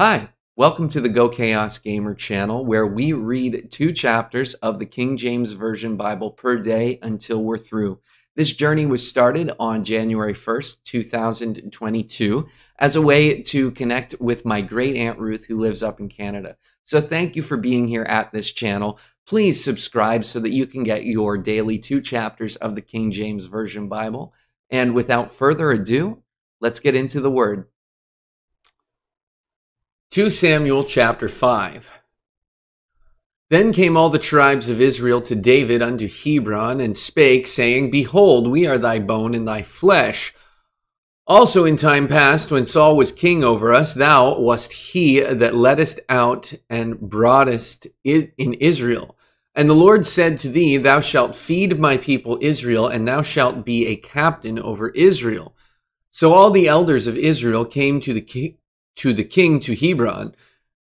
Hi, welcome to the GoChaosGamer channel, where we read 2 chapters of the King James Version Bible per day until we're through. This journey was started on January 1st, 2022, as a way to connect with my great Aunt Ruth, who lives up in Canada. So thank you for being here at this channel. Please subscribe so that you can get your daily 2 chapters of the King James Version Bible. And without further ado, let's get into the Word. 2 Samuel chapter 5. Then came all the tribes of Israel to David unto Hebron, and spake, saying, Behold, we are thy bone and thy flesh. Also in time past, when Saul was king over us, thou wast he that leddest out and broughtest in Israel. And the Lord said to thee, Thou shalt feed my people Israel, and thou shalt be a captain over Israel. So all the elders of Israel came to the king to Hebron,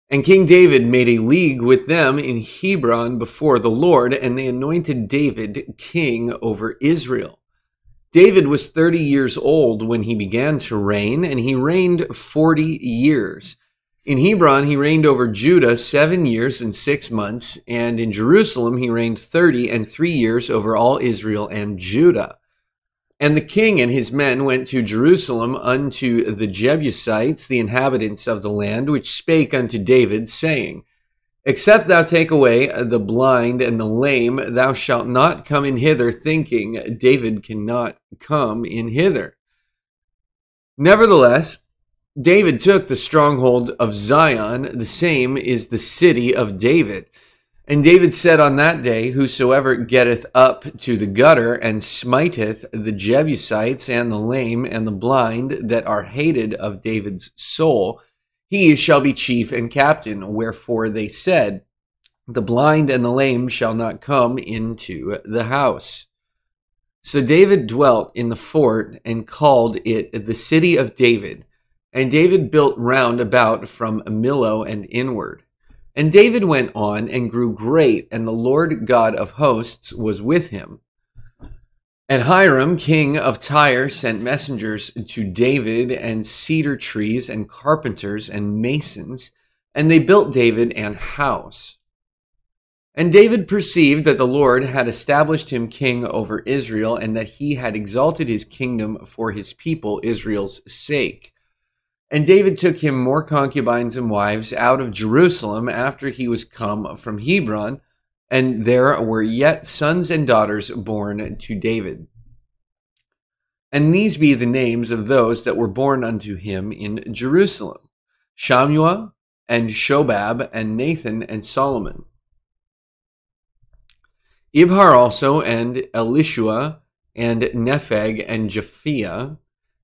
and King David made a league with them in Hebron before the Lord, and they anointed David king over Israel. David was 30 years old when he began to reign, and he reigned 40 years. In Hebron he reigned over Judah 7 years and 6 months, and in Jerusalem he reigned 30 and 3 years over all Israel and Judah. And the king and his men went to Jerusalem unto the Jebusites, the inhabitants of the land, which spake unto David, saying, Except thou take away the blind and the lame, thou shalt not come in hither, thinking, David cannot come in hither. Nevertheless, David took the stronghold of Zion, the same is the city of David. And David said on that day, Whosoever getteth up to the gutter, and smiteth the Jebusites, and the lame, and the blind, that are hated of David's soul, he shall be chief and captain. Wherefore they said, The blind and the lame shall not come into the house. So David dwelt in the fort, and called it the city of David. And David built round about from Millo and inward. And David went on and grew great, and the Lord God of hosts was with him. And Hiram, king of Tyre, sent messengers to David, and cedar trees, and carpenters, and masons, and they built David an house. And David perceived that the Lord had established him king over Israel, and that he had exalted his kingdom for his people Israel's sake. And David took him more concubines and wives out of Jerusalem after he was come from Hebron, and there were yet sons and daughters born to David. And these be the names of those that were born unto him in Jerusalem: Shammua, and Shobab, and Nathan, and Solomon. Ibhar also, and Elishua, and Nepheg, and Japhia,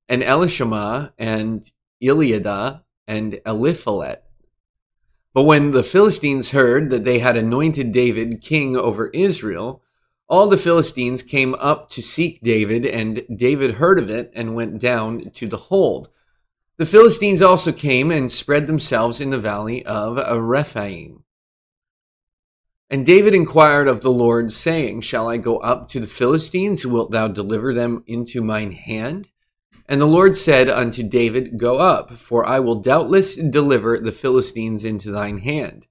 and Elishama, and Eliada, and Eliphalet. But when the Philistines heard that they had anointed David king over Israel, all the Philistines came up to seek David, and David heard of it and went down to the hold. The Philistines also came and spread themselves in the valley of Rephaim. And David inquired of the Lord, saying, Shall I go up to the Philistines? Wilt thou deliver them into mine hand? And the Lord said unto David, Go up, for I will doubtless deliver the Philistines into thine hand.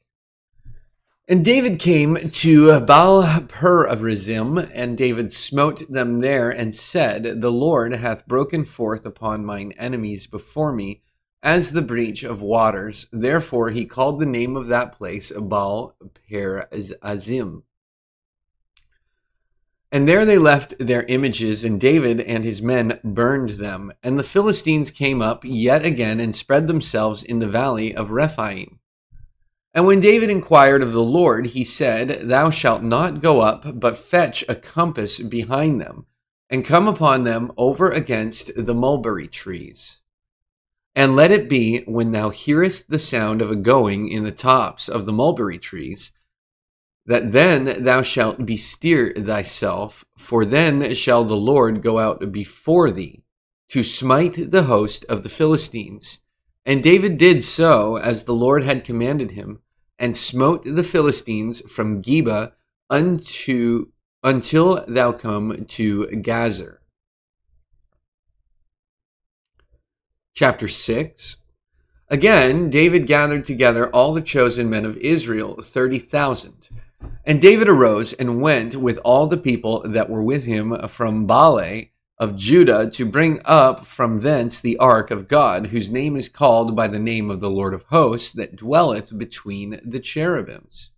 And David came to Baal-perazim, and David smote them there, and said, The Lord hath broken forth upon mine enemies before me, as the breach of waters. Therefore he called the name of that place Baal-perazim. And there they left their images, and David and his men burned them. And the Philistines came up yet again, and spread themselves in the valley of Rephaim. And when David inquired of the Lord, he said, Thou shalt not go up, but fetch a compass behind them, and come upon them over against the mulberry trees. And let it be, when thou hearest the sound of a going in the tops of the mulberry trees, that then thou shalt bestir thyself, for then shall the Lord go out before thee, to smite the host of the Philistines. And David did so, as the Lord had commanded him, and smote the Philistines from Geba until thou come to Gazer. Chapter 6. Again, David gathered together all the chosen men of Israel, 30,000. And David arose and went with all the people that were with him from Baalah of Judah to bring up from thence the ark of God, whose name is called by the name of the Lord of hosts, that dwelleth between the cherubims.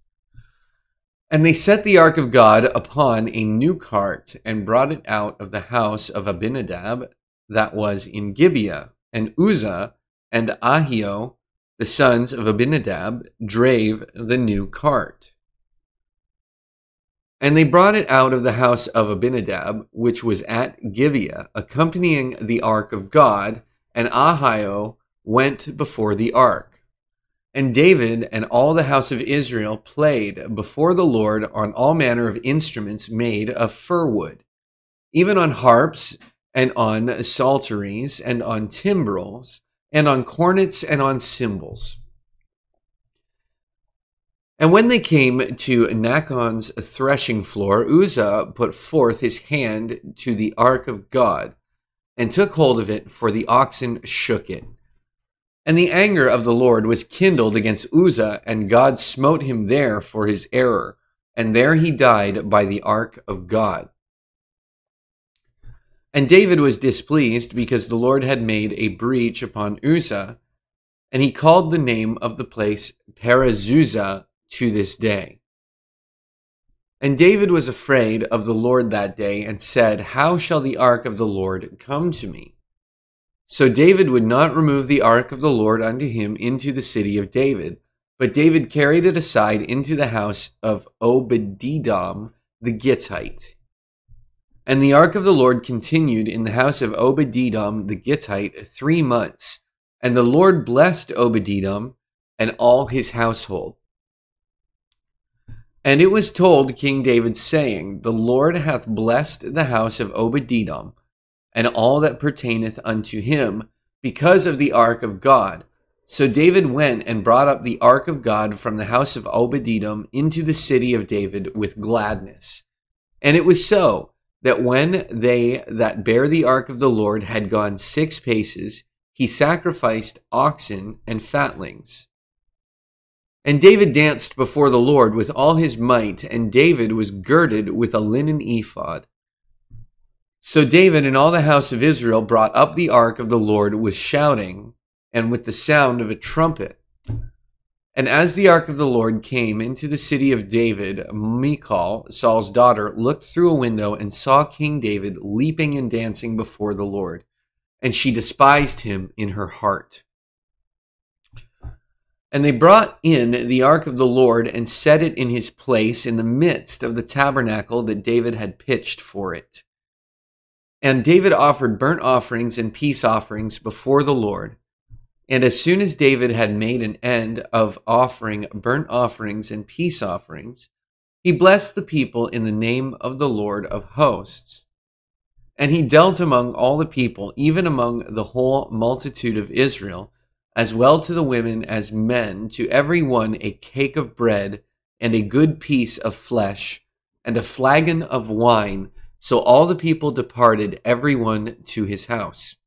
And they set the ark of God upon a new cart, and brought it out of the house of Abinadab that was in Gibeah. And Uzzah and Ahio, the sons of Abinadab, drave the new cart. And they brought it out of the house of Abinadab, which was at Gibeah, accompanying the ark of God, and Ahio went before the ark. And David and all the house of Israel played before the Lord on all manner of instruments made of fir wood, even on harps, and on psalteries, and on timbrels, and on cornets, and on cymbals. And when they came to Nachon's threshing floor, Uzzah put forth his hand to the ark of God, and took hold of it, for the oxen shook it. And the anger of the Lord was kindled against Uzzah, and God smote him there for his error, and there he died by the ark of God. And David was displeased, because the Lord had made a breach upon Uzzah, and he called the name of the place Perazuzah to this day. And David was afraid of the Lord that day, and said, How shall the ark of the Lord come to me? So David would not remove the ark of the Lord unto him into the city of David, but David carried it aside into the house of Obed-Edom the Gittite. And the ark of the Lord continued in the house of Obed-Edom the Gittite 3 months, and the Lord blessed Obed-Edom and all his household. And it was told King David, saying, The Lord hath blessed the house of Obed-Edom, and all that pertaineth unto him, because of the ark of God. So David went and brought up the ark of God from the house of Obed-Edom into the city of David with gladness. And it was so, that when they that bear the ark of the Lord had gone 6 paces, he sacrificed oxen and fatlings. And David danced before the Lord with all his might, and David was girded with a linen ephod. So David and all the house of Israel brought up the ark of the Lord with shouting, and with the sound of a trumpet. And as the ark of the Lord came into the city of David, Michal, Saul's daughter, looked through a window and saw King David leaping and dancing before the Lord, and she despised him in her heart. And they brought in the ark of the Lord and set it in his place in the midst of the tabernacle that David had pitched for it. And David offered burnt offerings and peace offerings before the Lord. And as soon as David had made an end of offering burnt offerings and peace offerings, he blessed the people in the name of the Lord of hosts. And he dealt among all the people, even among the whole multitude of Israel, as well to the women as men, to every one a cake of bread, and a good piece of flesh, and a flagon of wine. So all the people departed, every one to his house.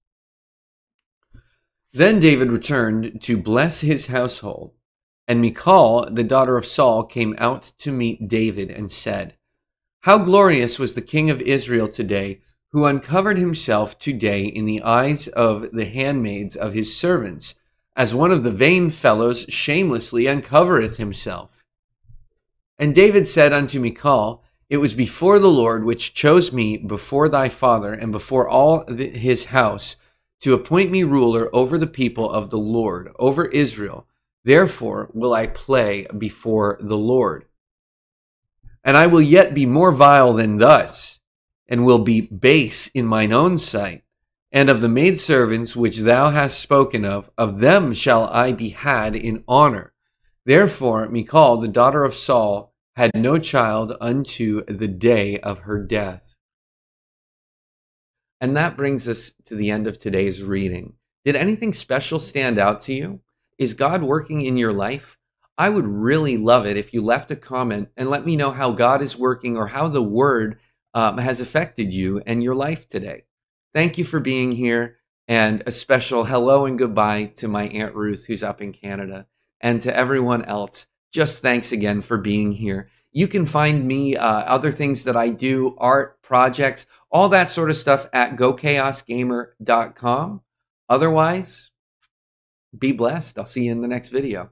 Then David returned to bless his household. And Michal, the daughter of Saul, came out to meet David, and said, How glorious was the king of Israel today, who uncovered himself today in the eyes of the handmaids of his servants, as one of the vain fellows shamelessly uncovereth himself. And David said unto Michal, It was before the Lord which chose me before thy father and before all his house, to appoint me ruler over the people of the Lord, over Israel. Therefore will I play before the Lord. And I will yet be more vile than thus, and will be base in mine own sight. And of the maidservants which thou hast spoken of them shall I be had in honor. Therefore Michal, the daughter of Saul, had no child unto the day of her death. And that brings us to the end of today's reading. Did anything special stand out to you? Is God working in your life? I would really love it if you left a comment and let me know how God is working, or how the Word has affected you and your life today. Thank you for being here. And a special hello and goodbye to my Aunt Ruth, who's up in Canada. And to everyone else, just thanks again for being here. You can find me, other things that I do, art, projects, all that sort of stuff at GoChaosGamer.com. Otherwise, be blessed. I'll see you in the next video.